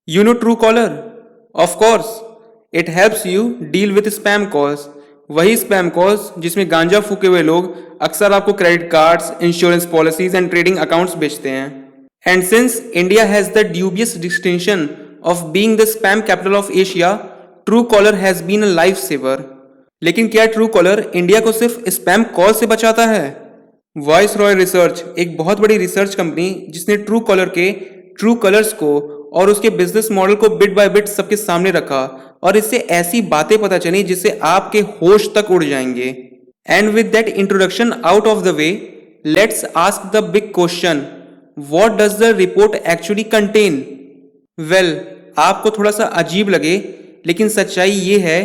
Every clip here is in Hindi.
You know Truecaller? Of course, it helps you deal with spam calls. वही स्पैम कॉल्स जिसमें गांजा फूके हुए लोग अक्सर आपको credit cards, insurance policies and trading accounts बेचते हैं. And since India has the dubious distinction of being the spam capital of Asia, Truecaller has been a life saver. लेकिन क्या ट्रू कॉलर इंडिया को सिर्फ स्पैम कॉल से बचाता है? वॉइस रॉय रिसर्च, एक बहुत बड़ी रिसर्च कंपनी जिसने ट्रू कॉलर के ट्रू कलर्स को और उसके बिजनेस मॉडल को बिट बाय बिट सबके सामने रखा और इससे ऐसी बातें पता चली जिससे आपके होश तक उड़ जाएंगे. And with that introduction out of the way, let's ask the big question, what does the report actually contain? Well, आपको थोड़ा सा अजीब लगे, लेकिन सच्चाई ये है,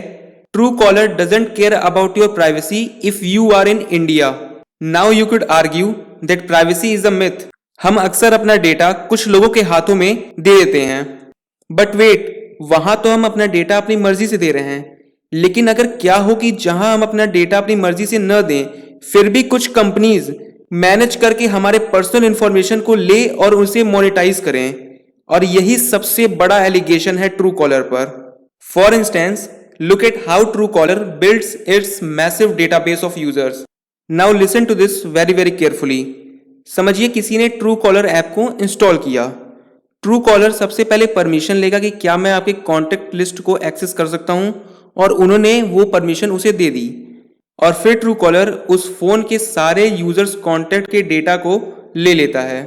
Truecaller doesn't care about your privacy if you are in India. Now you could argue that privacy is a myth. हम अक्सर अपना डेटा कुछ लोगों के हाथों में दे देते हैं. बट वेट, वहां तो हम अपना डेटा अपनी मर्जी से दे रहे हैं. लेकिन अगर क्या हो कि जहां हम अपना डेटा अपनी मर्जी से न दें, फिर भी कुछ कंपनीज मैनेज करके हमारे पर्सनल इंफॉर्मेशन को ले और उसे मोनेटाइज करें. और यही सबसे बड़ा एलिगेशन है ट्रू कॉलर पर. For instance, look at how Truecaller builds its massive database of users. Now listen to this very carefully. समझिए किसी ने Truecaller ऐप को इंस्टॉल किया. Truecaller सबसे पहले परमिशन लेगा कि क्या मैं आपके कॉन्टैक्ट लिस्ट को एक्सेस कर सकता हूं, और उन्होंने वो परमिशन उसे दे दी. और फिर Truecaller उस फोन के सारे यूजर्स कॉन्टैक्ट के डेटा को ले लेता है.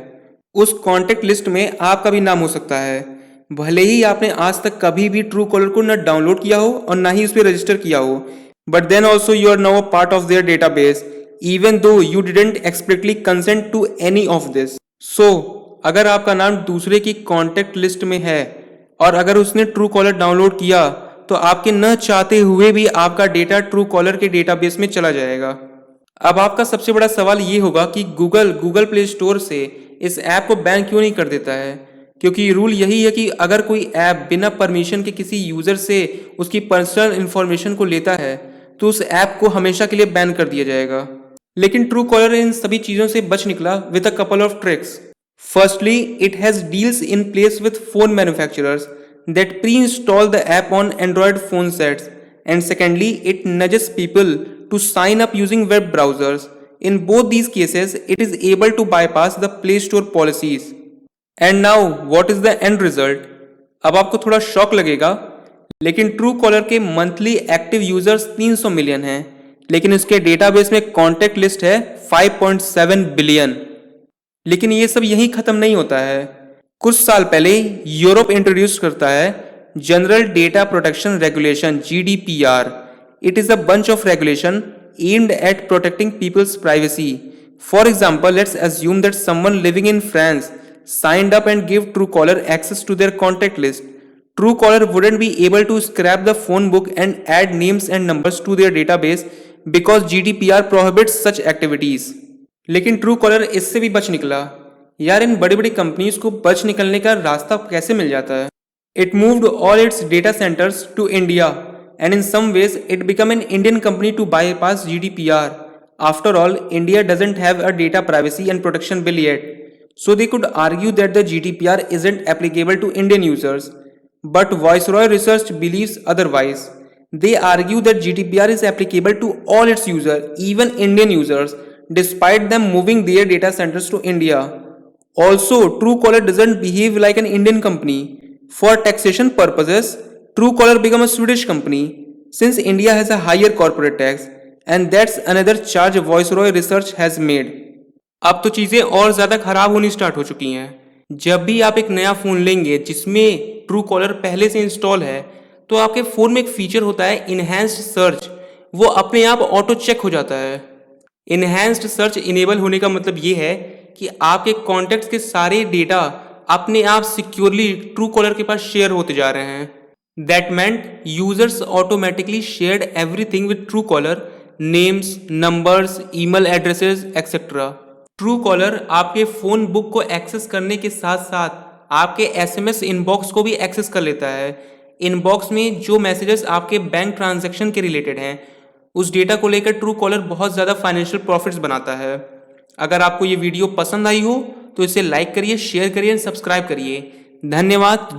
उस कॉन्टैक्ट लिस्ट में आपका भी नाम हो सकता है, भले ही आपने आज तक कभी भी ट्रू कॉलर को न डाउनलोड किया हो और ना ही उस पर रजिस्टर किया हो. But then also you are now a part of their database, even though you didn't explicitly consent to any of this. So अगर आपका नाम दूसरे की कॉन्टैक्ट लिस्ट में है और अगर उसने ट्रू कॉलर डाउनलोड किया, तो आपके न चाहते हुए भी आपका डेटा ट्रू कॉलर के डेटाबेस में चला जाएगा. अब आपका सबसे बड़ा सवाल ये होगा कि गूगल प्ले स्टोर से इस ऐप को बैन क्यों नहीं कर देता है? क्योंकि रूल यही है कि अगर कोई ऐप बिना परमिशन के किसी यूजर से उसकी पर्सनल इंफॉर्मेशन को लेता है, तो उस ऐप को हमेशा के लिए बैन कर दिया जाएगा. लेकिन ट्रू कॉलर इन सभी चीजों से बच निकला with a couple of tricks. Firstly, it has deals in place with phone manufacturers that preinstall the app on Android phone sets. And secondly, it nudges people to sign up using web browsers. In both these cases, it is able to bypass the Play Store policies. And now, what is the end result? अब आपको थोड़ा शॉक लगेगा, लेकिन ट्रू कॉलर के मंथली एक्टिव यूजर्स 300 मिलियन हैं, लेकिन इसके डेटाबेस में कॉन्टैक्ट लिस्ट है 5.7 बिलियन. लेकिन ये सब यहीं खत्म नहीं होता है. कुछ साल पहले यूरोप इंट्रोड्यूस करता है general data protection regulation GDPR. It is a bunch of regulation aimed at protecting people's privacy. For example, let's assume that someone living in France signed up and gave Truecaller access to their contact list. Truecaller wouldn't be able to scrap the phone book and add names and numbers to their database because GDPR prohibits such activities. लेकिन Truecaller इससे भी बच निकला. यार, इन बड़ी बड़ी कंपनीज को बच निकलने का रास्ता कैसे मिल जाता है? It moved all its data centers to India. And in some ways, it became an Indian company to bypass GDPR. After all, India doesn't have a data privacy and protection bill yet. So they could argue that the GDPR isn't applicable to Indian users. But Viceroy Research believes otherwise. They argue that GDPR is applicable to all its users, even Indian users, despite them moving their data centers to India. Also, Truecaller doesn't behave like an Indian company. For taxation purposes, Truecaller became a Swedish company since India has a higher corporate tax, and that's another charge Viceroy Research has made. अब तो चीजें और ज्यादा खराब होनी स्टार्ट हो चुकी हैं. जब भी आप एक नया फोन लेंगे जिसमें Truecaller पहले से इंस्टॉल है, तो आपके फोन में एक फीचर होता है इनहैंस्ड सर्च. वो अपने आप ऑटो चेक हो जाता है. इनहैंस्ड सर्च इनेबल होने का मतलब ये है कि आपके कॉन्टैक्ट्स के सारे डेटा अपने आप सिक्योरली Truecaller के पास शेयर होते जा रहे हैं. That meant users automatically shared everything with Truecaller, names, numbers, email addresses, etc. Truecaller आपके फोन बुक को एक्सेस करने के साथ साथ आपके SMS इनबॉक्स को भी एक्सेस कर लेता है. इनबॉक्स में जो मैसेजेस आपके बैंक ट्रांजैक्शन के रिलेटेड हैं, उस डेटा को लेकर Truecaller बहुत ज़्यादा फाइनेंशियल प्रॉफिट्स बनाता है. अगर आपको ये वीडियो पसंद आई हो तो इसे लाइक करिए, शेयर करिए, सब्सक्राइब करिए. धन्यवाद.